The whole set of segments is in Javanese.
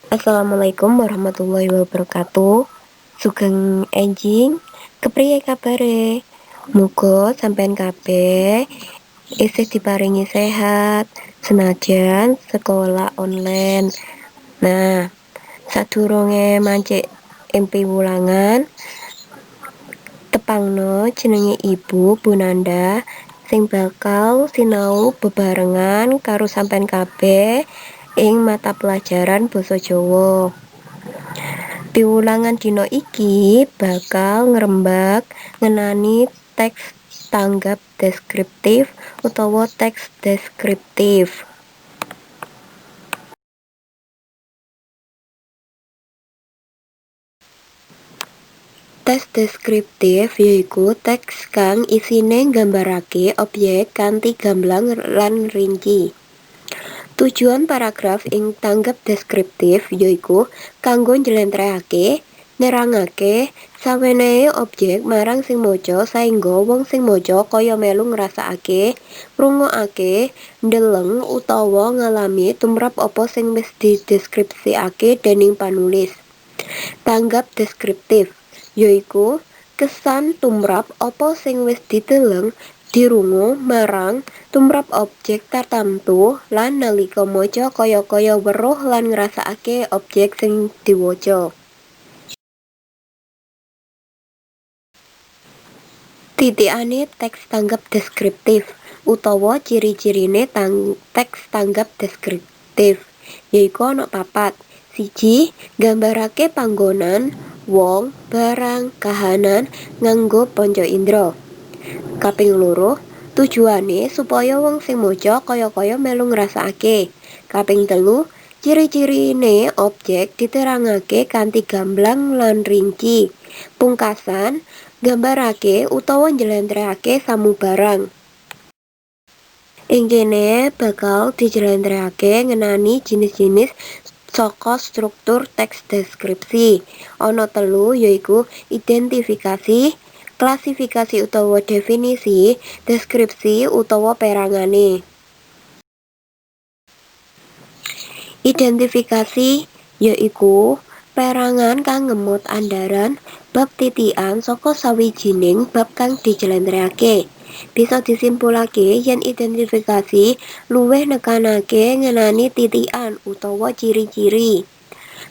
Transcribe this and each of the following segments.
Assalamualaikum warahmatullahi wabarakatuh. Sugeng enjing, kepriye kabare? Muga sampean kabeh isih diparingi sehat, senajan sekolah online. Nah, sadurunge mancik ing piwulangan, tepangno jenenge Ibu Bunanda sing bakal sinau bebarengan karo sampean kabeh ing mata pelajaran basa Jawa. Piwulangan dina iki bakal ngrembag ngenani teks tanggap deskriptif utawa teks deskriptif. Teks deskriptif yaiku teks kang isine nggambarake objek kanthi gamblang lan rinci. Tujuan paragraf ing tanggap deskriptif yaiku kanggo njlentrehake, nerangake sawenehe objek marang sing maca saengga wong sing maca kaya melu ngrasakake, ngrungokake, ndeleng utawa ngalami tumrap apa sing wis dideskripsikake déning panulis. Tanggap deskriptif yaiku kesan tumrap apa sing wis dideleng dirungu marang tumrap objek tartamtu lan nalika maca kaya weruh lan ngrasakake objek sing diwaca. Titikane teks tanggap deskriptif utawa ciri-cirine teks tanggap deskriptif yaiku ana 4. 1. Nggambarake panggonan, wong, barang, kahanan nganggo panca indra. Kaping 2, tujuane supaya wong sing maca kaya melu ngrasakake. Kaping 3, ciri-cirine objek diterangake kanthi gamblang lan rinci. Pungkasan, nggambarake utawa njlentrehake samubarang. Ing kene bakal dijlentrehake ngenani jinis-jinis saka struktur teks deskripsi. Ana 3 yaiku identifikasi, klasifikasi utawa definisi, deskripsi utawa perangane. Identifikasi yaiku perangan kang ngemot andharan bab titikan saka sawijining bab kang dijlentrehake. Bisa disimpulake yen identifikasi luwih nekanake ngenani titikan utawa ciri-ciri.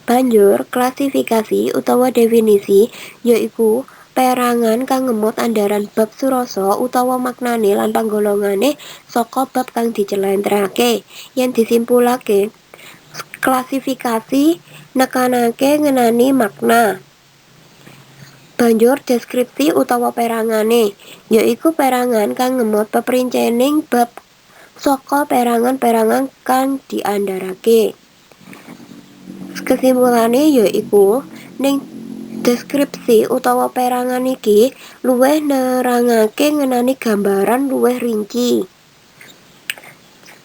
Banjur klasifikasi utawa definisi yaiku perangan kang ngemot andharan bab surasa utawa maknane lan panggolongane saka bab kang dijlentrehake. Yen disimpulake, klasifikasi nekanake ngenani makna. Banjur deskripsi utawa perangane yaiku perangan kang ngemot peprincening bab saka perangan-perangan kang diandharake. Kesimpulane yaiku ning deskripsi utawa perangan iki luwih nerangake ngenani gambaran luwih rinci.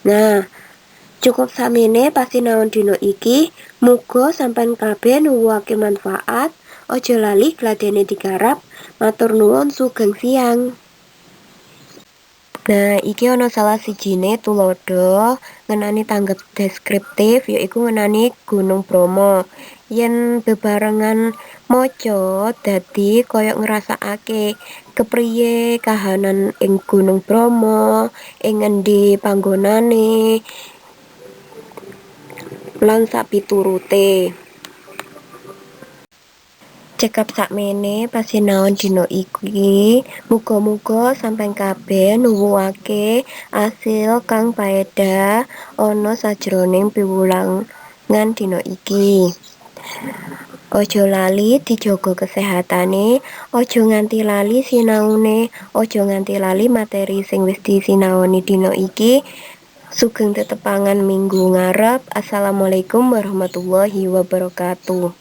Nah, cukup samene pasinaon dina iki. Muga sampean kabeh nuwuhake manfaat. Aja lali gladene digarap. Matur nuwun, sugeng siang. Nah, iki ana salah sijine tulodo ngenani tanggap deskriptif yaiku ngenani Gunung Bromo. Yen bebarengan maca dadi kaya ngrasakake kepriye kahanan ing Gunung Bromo, ing endi panggonane lan sapiturute. Cekap sakmene pasinaon dina iki. Muga-muga sampeyan kabeh nuwuhake asil kang paedah ana sajroning piwulangan dina iki. Aja lali dijaga kesehatane, aja nganti lali sinaune, aja nganti lali materi sing wis disinaoni dina iki. Sugeng tetepangan minggu ngarep. Assalamualaikum warahmatullahi wabarakatuh.